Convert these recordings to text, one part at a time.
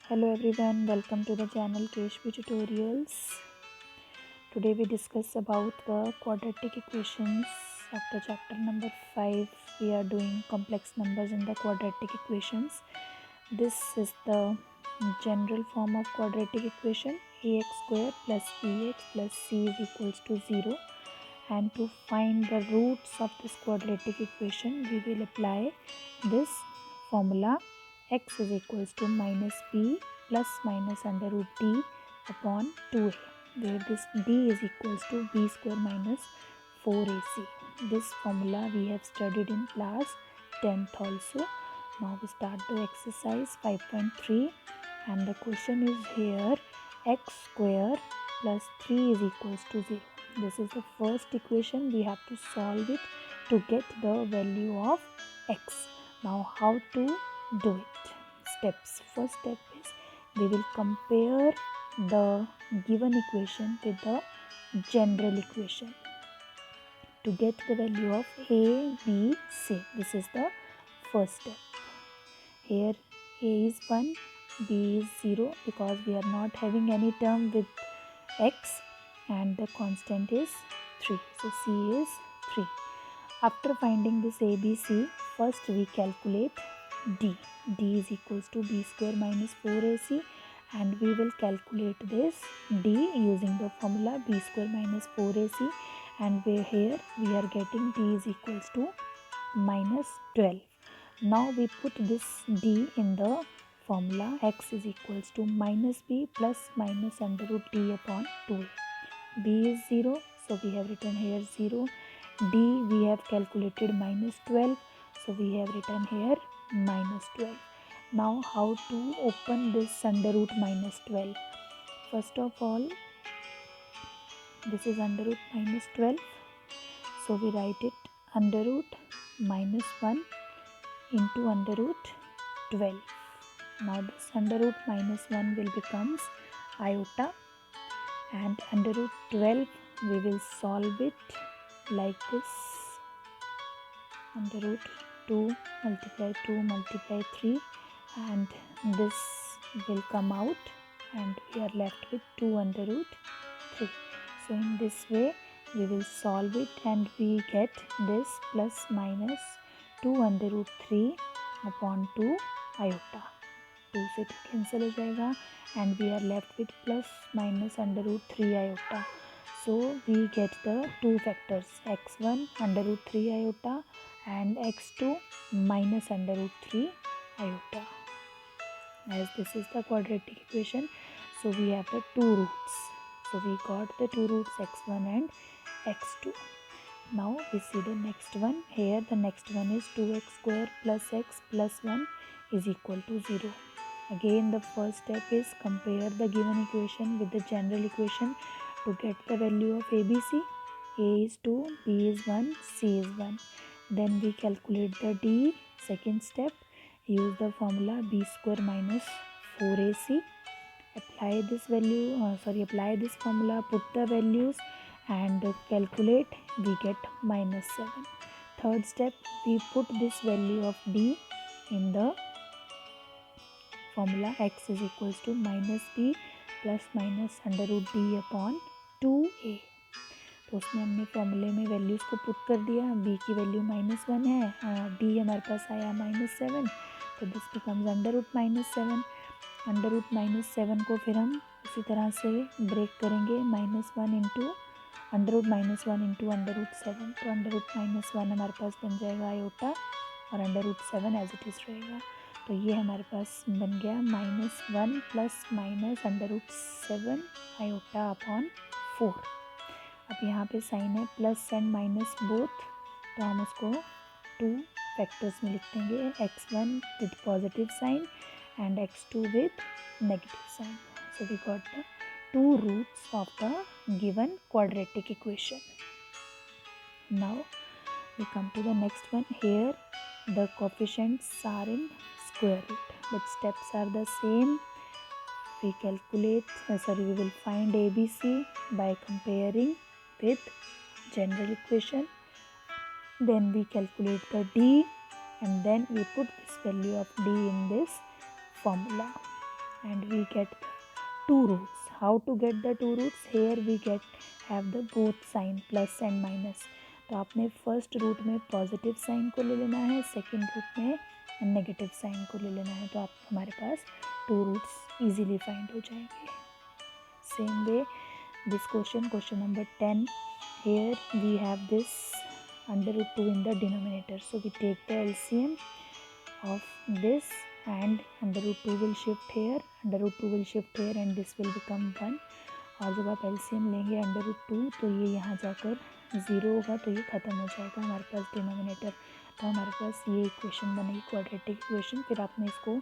Hello everyone, welcome to the channel KHP Tutorials. Today we discuss about the quadratic equations of the chapter number 5. We are doing complex numbers in the quadratic equations. This is the general form of quadratic equation: ax square plus bx plus c is equals to 0. And to find the roots of this quadratic equation, we will apply this formula: x is equals to minus b plus minus under root d upon 2a, where this d is equals to b square minus 4ac. This formula we have studied in class 10th also. Now we start the exercise 5.3, and the question is here: x square plus 3 is equals to 0. This is the first equation. We have to solve it to get the value of x. Now how to do it? Steps. First step is we will compare the given equation with the general equation to get the value of a, b, c. This is the first step. Here a is 1, b is 0 because we are not having any term with x, and the constant is 3. So c is 3. After finding this ABC, first we calculate d. d is equals to b square minus 4ac, and we will calculate this d using the formula b square minus 4ac, and here we are getting d is equals to minus 12. Now we put this d in the formula: x is equals to minus b plus minus under root d upon 2a. b is 0, so we have written here 0. d we have calculated minus 12, so we have written here minus 12. Now how to open this under root minus 12? First of all, this is under root minus 12, so we write it under root minus 1 into under root 12. Now this under root minus 1 will becomes iota, and under root 12 we will solve it like this: under root 2 multiply 3, and this will come out, and we are left with 2 under root 3. So in this way we will solve it, and we get this plus minus 2 under root 3 upon 2 iota. 2 से 2 cancel हो जाएगा, and we are left with plus minus under root 3 iota. So we get the two factors: x1 under root 3 iota and x2 minus under root 3 iota. As this is the quadratic equation, so we have the two roots. So we got the two roots, x1 and x2. Now we see the next one. Here the next one is 2x square plus x plus 1 is equal to 0. Again the first step is compare the given equation with the general equation to get the value of ABC. A is 2, B is 1, C is 1. Then we calculate the D. Second step, use the formula B square minus 4AC. Apply this formula, put the values and calculate. We get minus 7. Third step, we put this value of D in the formula: x is equals to minus b plus minus under root d upon 2a. तो उसमें हमने फॉर्मूले में values को put कर दिया. b की value -1 है, d हमारे पास आया -7, तो this becomes under root -7. Under root -7 को फिर हम उसी तरह से ब्रेक करेंगे: -1 into under root -1 into under root 7. तो अंडर रूट -1 हमारे पास बन जाएगा आयोटा, और under root 7 as it is रहेगा. तो ये हमारे पास बन गया -1 plus minus under root 7 iota upon 4. अब यहाँ पे साइन है प्लस एंड माइनस बोथ, तो हम उसको 2 फैक्टर्स में लिख देंगे: x1 with positive sign and x2 with negative sign. So we got the two roots of the given quadratic equation. Now we come to the next one. Here the coefficients are in square root, but steps are the same. We will find ABC by comparing with general equation. Then we calculate the D, and then we put this value of D in this formula. and we get two roots. How to get the two roots? Here we have the both sign plus and minus. तो आपने first root में positive sign को ले लेना है, second root में negative sign को ले लेना है, तो आप हमारे पास टू रूट्स इजीली फाइंड हो जाएंगे. Same way this question number 10, here we have this under root 2 in the denominator, so we take the LCM of this and under root 2 will shift here, under root 2 will shift here and this will become 1. और जब आप LCM लेंगे under root 2 तो ये यहाँ जाकर 0 होगा, तो ये ख़त्म हो जाएगा हमारे पास डिनोमिनेटर. तो हमारे पास ये इक्वेशन बनेगी क्वाड्रेटिक इक्वेशन. फिर आपने इसको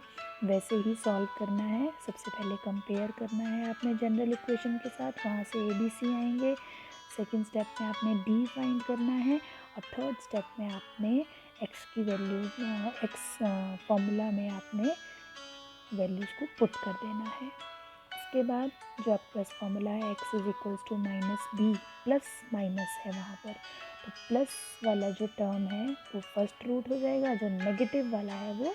वैसे ही सॉल्व करना है. सबसे पहले कंपेयर करना है आपने जनरल इक्वेशन के साथ, वहाँ से ABC आएंगे. सेकेंड स्टेप में आपने D फाइंड करना है और थर्ड स्टेप में आपने x की वैल्यू x फॉर्मूला में आपने वैल्यूज़ को पुट कर देना है. उसके बाद जो आपके पास फॉर्मूला है x is equals to minus b, plus minus है वहाँ पर, तो प्लस वाला जो टर्म है वो फर्स्ट रूट हो जाएगा, जो नेगेटिव वाला है वो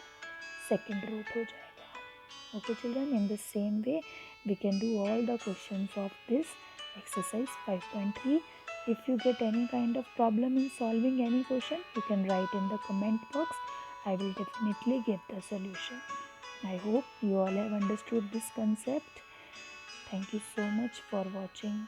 सेकंड रूट हो जाएगा. Okay children, in the same way we can do all the questions of this exercise 5.3. If you get any kind of problem in solving any question, you can write in the comment box. I will definitely give the solution. I hope you all have understood this concept. Thank you so much for watching.